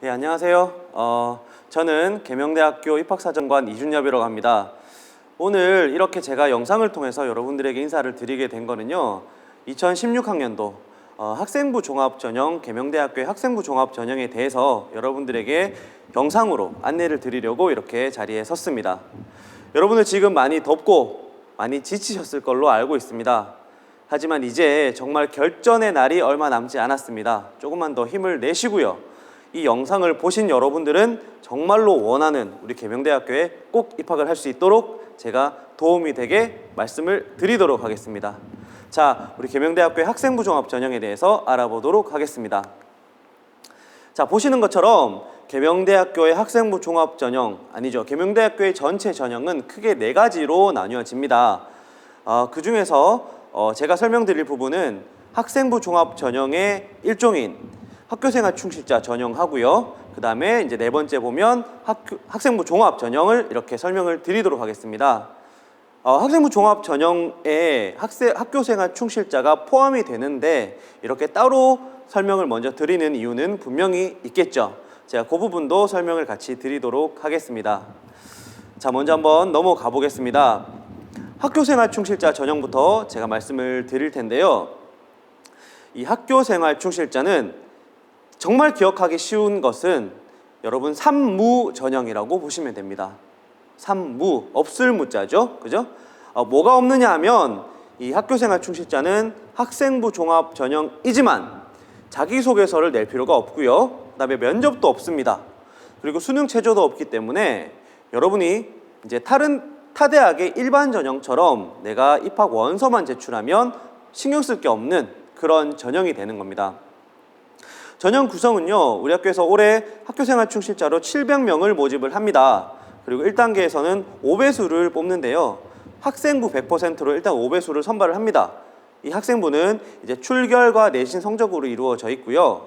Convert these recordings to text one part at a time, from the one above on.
네, 안녕하세요. 저는 계명대학교 입학사정관 이준엽이라고 합니다. 오늘 이렇게 제가 영상을 통해서 여러분들에게 인사를 드리게 된 거는요, 2016학년도 학생부 종합전형, 계명대학교의 학생부 종합전형에 대해서 여러분들에게 영상으로 안내를 드리려고 이렇게 자리에 섰습니다. 여러분들 지금 많이 덥고 많이 지치셨을 걸로 알고 있습니다. 하지만 이제 정말 결전의 날이 얼마 남지 않았습니다. 조금만 더 힘을 내시고요. 이 영상을 보신 여러분들은 정말로 원하는 우리 계명대학교에 꼭 입학을 할 수 있도록 제가 도움이 되게 말씀을 드리도록 하겠습니다. 자, 우리 계명대학교의 학생부 종합 전형에 대해서 알아보도록 하겠습니다. 자, 보시는 것처럼 계명대학교의 학생부 종합 전형, 아니죠, 계명대학교의 전체 전형은 크게 4가지로 나뉘어집니다. 그 중에서 제가 설명드릴 부분은 학생부 종합 전형의 일종인 학교생활 충실자 전형하고요. 그 다음에 이제 4번째 보면 학생부 종합 전형을 이렇게 설명을 드리도록 하겠습니다. 학생부 종합 전형에 학교생활 충실자가 포함이 되는데 이렇게 따로 설명을 먼저 드리는 이유는 분명히 있겠죠. 제가 그 부분도 설명을 같이 드리도록 하겠습니다. 자, 먼저 한번 넘어가 보겠습니다. 학교생활 충실자 전형부터 제가 말씀을 드릴 텐데요. 이 학교생활 충실자는 정말 기억하기 쉬운 것은 여러분 삼무 전형이라고 보시면 됩니다. 삼무, 없을 무자죠, 그죠? 뭐가 없느냐 하면 이 학교생활 충실자는 학생부 종합 전형이지만 자기소개서를 낼 필요가 없고요. 그 다음에 면접도 없습니다. 그리고 수능 체조도 없기 때문에 여러분이 이제 타 대학의 일반 전형처럼 내가 입학 원서만 제출하면 신경 쓸 게 없는 그런 전형이 되는 겁니다. 전형 구성은요, 우리 학교에서 올해 학교생활 충실자로 700명을 모집을 합니다. 그리고 1단계에서는 5배수를 뽑는데요. 학생부 100%로 일단 5배수를 선발을 합니다. 이 학생부는 이제 출결과 내신 성적으로 이루어져 있고요.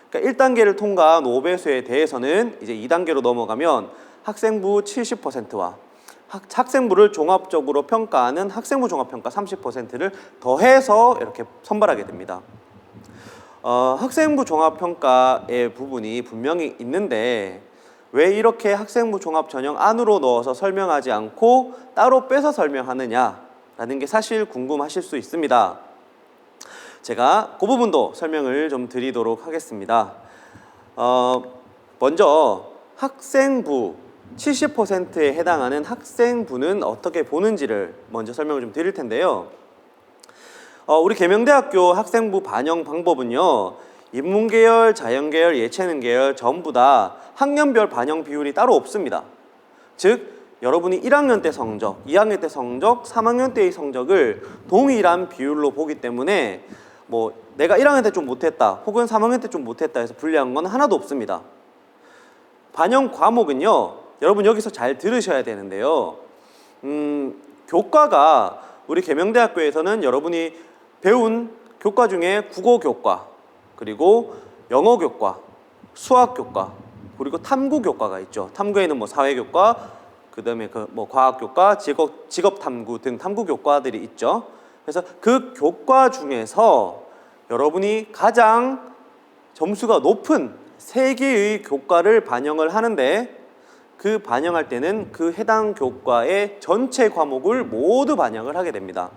그러니까 1단계를 통과한 5배수에 대해서는 이제 2단계로 넘어가면 학생부 70%와 학생부를 종합적으로 평가하는 학생부 종합평가 30%를 더해서 이렇게 선발하게 됩니다. 학생부 종합평가의 부분이 분명히 있는데 왜 이렇게 학생부 종합 전형 안으로 넣어서 설명하지 않고 따로 빼서 설명하느냐라는 게 사실 궁금하실 수 있습니다. 제가 그 부분도 설명을 좀 드리도록 하겠습니다. 먼저 학생부 70%에 해당하는 학생부는 어떻게 보는지를 먼저 설명을 좀 드릴 텐데요. 우리 계명대학교 학생부 반영 방법은요, 인문계열, 자연계열, 예체능계열 전부 다 학년별 반영 비율이 따로 없습니다. 즉 여러분이 1학년 때 성적, 2학년 때 성적, 3학년 때의 성적을 동일한 비율로 보기 때문에 뭐 내가 1학년 때 좀 못했다 혹은 3학년 때 좀 못했다 해서 불리한 건 하나도 없습니다. 반영 과목은요, 여러분 여기서 잘 들으셔야 되는데요, 교과가 우리 계명대학교에서는 여러분이 배운 교과 중에 국어 교과, 그리고 영어 교과, 수학 교과, 그리고 탐구 교과가 있죠. 탐구에는 뭐 사회 교과, 그다음에 뭐 과학 교과, 직업 탐구 등 탐구 교과들이 있죠. 그래서 그 교과 중에서 여러분이 가장 점수가 높은 3개의 교과를 반영을 하는데 그 반영할 때는 그 해당 교과의 전체 과목을 모두 반영을 하게 됩니다.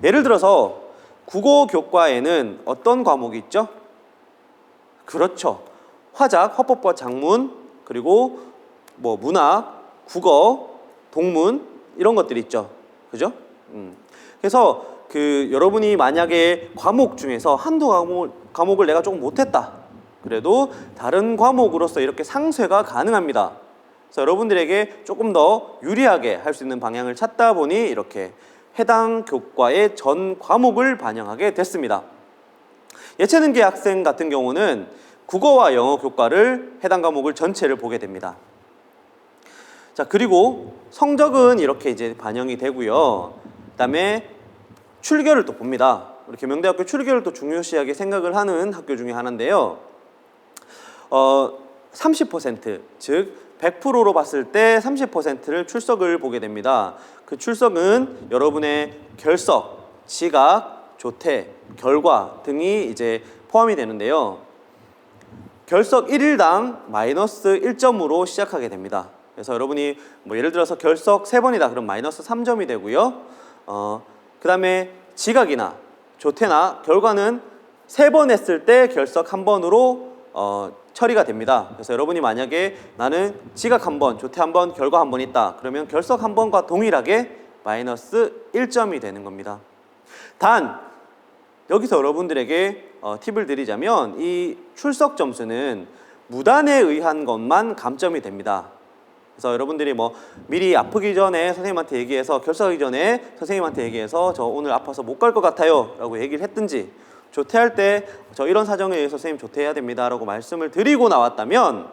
예를 들어서 국어 교과에는 어떤 과목이 있죠? 그렇죠. 화작, 화법과 작문, 그리고 뭐 문학, 국어, 동문 이런 것들이 있죠. 그죠? 그래서 여러분이 만약에 과목 중에서 한두 과목을 내가 조금 못했다. 그래도 다른 과목으로서 이렇게 상쇄가 가능합니다. 그래서 여러분들에게 조금 더 유리하게 할 수 있는 방향을 찾다 보니 이렇게 해당 교과의 전 과목을 반영하게 됐습니다. 예체능계 학생 같은 경우는 국어와 영어 교과를 해당 과목을 전체를 보게 됩니다. 자, 그리고 성적은 이렇게 이제 반영이 되고요. 그다음에 출결을 또 봅니다. 우리 계명대학교 출결을 또 중요시하게 생각을 하는 학교 중에 하나인데요. 30%, 즉 100%로 봤을 때 30%를 출석을 보게 됩니다. 그 출석은 여러분의 결석, 지각, 조퇴, 결과 등이 이제 포함이 되는데요. 결석 1일당 마이너스 1점으로 시작하게 됩니다. 그래서 여러분이 뭐 예를 들어서 결석 3번이다 그럼 마이너스 3점이 되고요. 그 다음에 지각이나 조퇴나 결과는 3번 했을 때 결석 1번으로 처리가 됩니다. 그래서 여러분이 만약에 나는 지각 1번, 조퇴 1번, 결과 1번 있다. 그러면 결석 1번과 동일하게 마이너스 1점이 되는 겁니다. 단 여기서 여러분들에게 팁을 드리자면 이 출석 점수는 무단에 의한 것만 감점이 됩니다. 그래서 여러분들이 뭐 미리 아프기 전에 선생님한테 얘기해서 결석하기 전에 선생님한테 얘기해서 저 오늘 아파서 못 갈 것 같아요 라고 얘기를 했든지 조퇴할 때 저 이런 사정에 의해서 선생님 조퇴해야 됩니다 라고 말씀을 드리고 나왔다면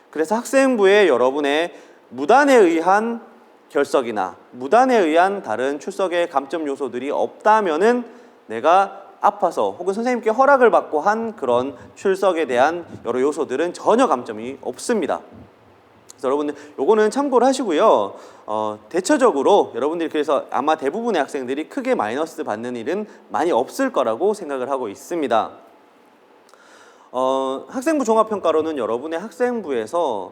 그래서 학생부에 여러분의 무단에 의한 결석이나 무단에 의한 다른 출석의 감점 요소들이 없다면은 내가 아파서 혹은 선생님께 허락을 받고 한 그런 출석에 대한 여러 요소들은 전혀 감점이 없습니다. 그래서 여러분들 요거는 참고를 하시고요. 대체적으로 여러분들이 그래서 아마 대부분의 학생들이 크게 마이너스 받는 일은 많이 없을 거라고 생각을 하고 있습니다. 학생부 종합평가로는 여러분의 학생부에서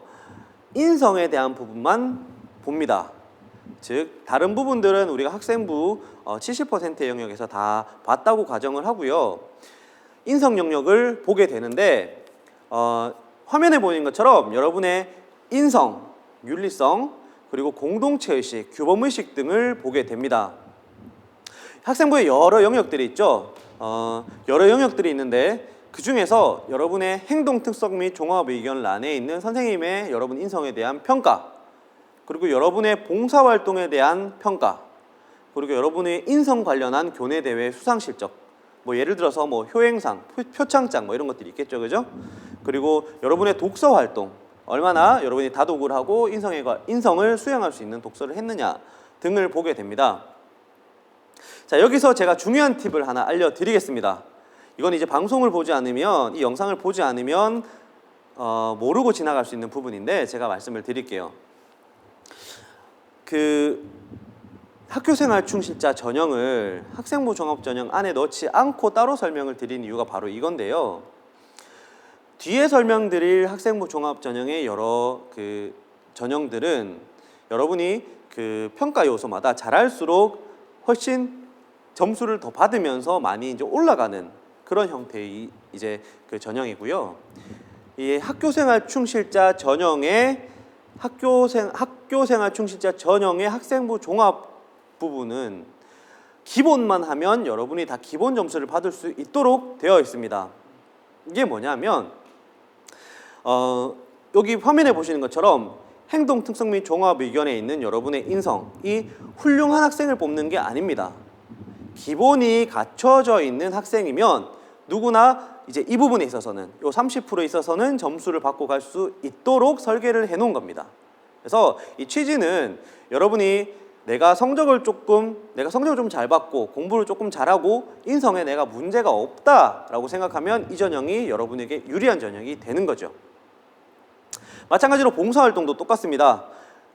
인성에 대한 부분만 봅니다. 즉 다른 부분들은 우리가 학생부 70%의 영역에서 다 봤다고 가정을 하고요. 인성 영역을 보게 되는데 화면에 보이는 것처럼 여러분의 인성, 윤리성, 그리고 공동체의식, 규범의식 등을 보게 됩니다. 학생부에 여러 영역들이 있죠. 여러 영역들이 있는데 그 중에서 여러분의 행동 특성 및 종합 의견란에 있는 선생님의 여러분 인성에 대한 평가, 그리고 여러분의 봉사활동에 대한 평가, 그리고 여러분의 인성 관련한 교내대회 수상실적, 뭐 예를 들어서 뭐 효행상, 표창장 뭐 이런 것들이 있겠죠, 그죠? 그리고 여러분의 독서활동, 얼마나 여러분이 다독을 하고 인성을 수양할 수 있는 독서를 했느냐 등을 보게 됩니다. 자, 여기서 제가 중요한 팁을 하나 알려드리겠습니다. 이건 이제 방송을 보지 않으면, 이 영상을 보지 않으면 모르고 지나갈 수 있는 부분인데 제가 말씀을 드릴게요. 학교생활 충실자 전형을 학생부 종합 전형 안에 넣지 않고 따로 설명을 드린 이유가 바로 이건데요. 뒤에 설명드릴 학생부 종합 전형의 여러 전형들은 여러분이 평가 요소마다 잘할수록 훨씬 점수를 더 받으면서 많이 이제 올라가는 그런 형태의 이제 전형이고요. 이 학교생활 충실자 전형의 학교생활 충실자 전형의 학생부 종합 부분은 기본만 하면 여러분이 다 기본 점수를 받을 수 있도록 되어 있습니다. 이게 뭐냐면 여기 화면에 보시는 것처럼 행동 특성 및 종합 의견에 있는 여러분의 인성, 이 훌륭한 학생을 뽑는 게 아닙니다. 기본이 갖춰져 있는 학생이면 누구나 이제 이 부분에 있어서는 요 30%에 있어서는 점수를 받고 갈 수 있도록 설계를 해 놓은 겁니다. 그래서 이 취지는 여러분이 내가 성적을 좀 잘 받고 공부를 조금 잘하고 인성에 내가 문제가 없다라고 생각하면 이 전형이 여러분에게 유리한 전형이 되는 거죠. 마찬가지로 봉사활동도 똑같습니다.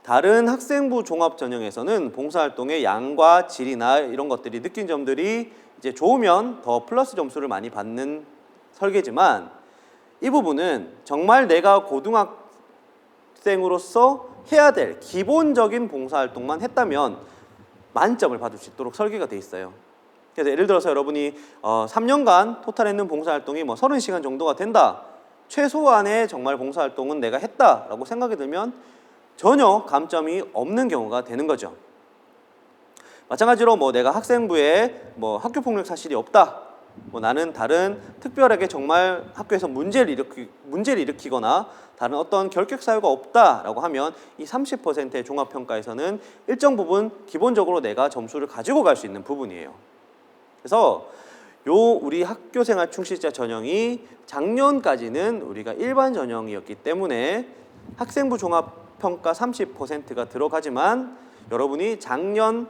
다른 학생부 종합 전형에서는 봉사활동의 양과 질이나 이런 것들이 느낀 점들이 이제 좋으면 더 플러스 점수를 많이 받는 설계지만 이 부분은 정말 내가 고등학생으로서 해야 될 기본적인 봉사활동만 했다면 만점을 받을 수 있도록 설계가 돼 있어요. 그래서 예를 들어서 여러분이 3년간 토탈 했는 봉사활동이 뭐 30시간 정도가 된다. 최소한의 정말 봉사활동은 내가 했다라고 생각이 들면 전혀 감점이 없는 경우가 되는 거죠. 마찬가지로 뭐 내가 학생부에 뭐 학교폭력 사실이 없다. 뭐 나는 다른 특별하게 정말 학교에서 문제를 일으키거나 다른 어떤 결격 사유가 없다라고 하면 이 30%의 종합평가에서는 일정 부분 기본적으로 내가 점수를 가지고 갈 수 있는 부분이에요. 그래서 우리 학교생활 충실자 전형이 작년까지는 우리가 일반 전형이었기 때문에 학생부 종합평가 30%가 들어가지만 여러분이 작년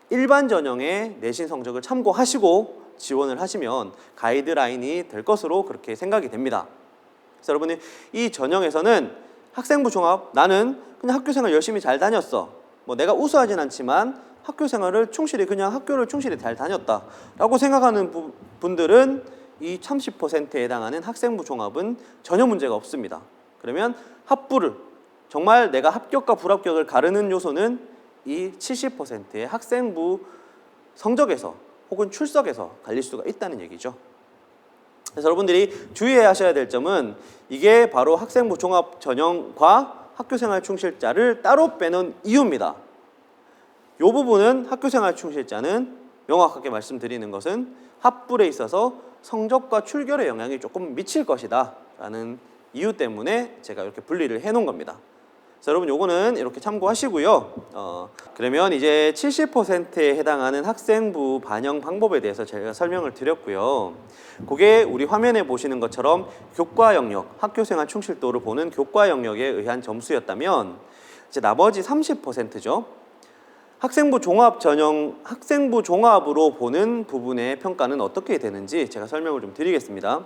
일반 전형의 내신 성적을 참고하시고 지원을 하시면 가이드라인이 될 것으로 그렇게 생각이 됩니다. 그래서 여러분이 이 전형에서는 학생부 종합, 나는 그냥 학교생활 열심히 잘 다녔어. 뭐 내가 우수하진 않지만 학교를 충실히 잘 다녔다 라고 생각하는 분들은 이 30%에 해당하는 학생부 종합은 전혀 문제가 없습니다. 그러면 합부를 정말 내가 합격과 불합격을 가르는 요소는 이 70%의 학생부 성적에서 혹은 출석에서 갈릴 수가 있다는 얘기죠. 그래서 여러분들이 주의해야 하셔야 될 점은 이게 바로 학생부 종합 전형과 학교생활 충실자를 따로 빼놓은 이유입니다. 이 부분은 학교생활 충실자는 명확하게 말씀드리는 것은 합불에 있어서 성적과 출결에 영향이 조금 미칠 것이다 라는 이유 때문에 제가 이렇게 분리를 해 놓은 겁니다. 그래서 여러분 요거는 이렇게 참고하시고요. 그러면 이제 70%에 해당하는 학생부 반영 방법에 대해서 제가 설명을 드렸고요. 그게 우리 화면에 보시는 것처럼 교과 영역, 학교생활 충실도를 보는 교과 영역에 의한 점수였다면 이제 나머지 30%죠. 학생부 종합 전형, 학생부 종합으로 보는 부분의 평가는 어떻게 되는지 제가 설명을 좀 드리겠습니다.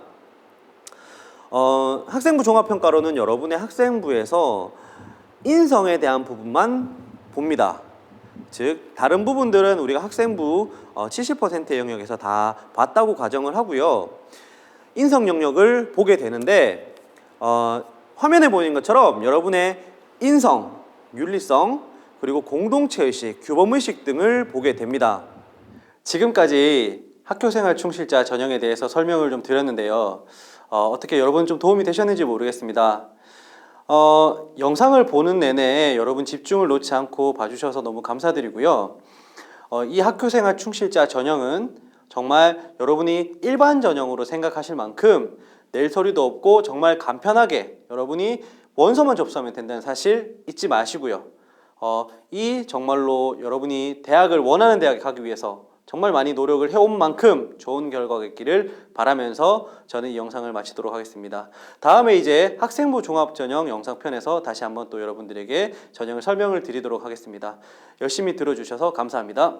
학생부 종합 평가로는 여러분의 학생부에서 인성에 대한 부분만 봅니다. 즉 다른 부분들은 우리가 학생부 70%의 영역에서 다 봤다고 가정을 하고요. 인성 영역을 보게 되는데 화면에 보이는 것처럼 여러분의 인성, 윤리성, 그리고 공동체의식, 규범의식 등을 보게 됩니다. 지금까지 학교생활 충실자 전형에 대해서 설명을 좀 드렸는데요. 어떻게 여러분 좀 도움이 되셨는지 모르겠습니다. 영상을 보는 내내 여러분 집중을 놓지 않고 봐주셔서 너무 감사드리고요. 이 학교생활 충실자 전형은 정말 여러분이 일반 전형으로 생각하실 만큼 낼 소리도 없고 정말 간편하게 여러분이 원서만 접수하면 된다는 사실 잊지 마시고요. 이 정말로 여러분이 대학을 원하는 대학에 가기 위해서 정말 많이 노력을 해온 만큼 좋은 결과가 있기를 바라면서 저는 이 영상을 마치도록 하겠습니다. 다음에 이제 학생부 종합전형 영상편에서 다시 한번 또 여러분들에게 전형을 설명을 드리도록 하겠습니다. 열심히 들어주셔서 감사합니다.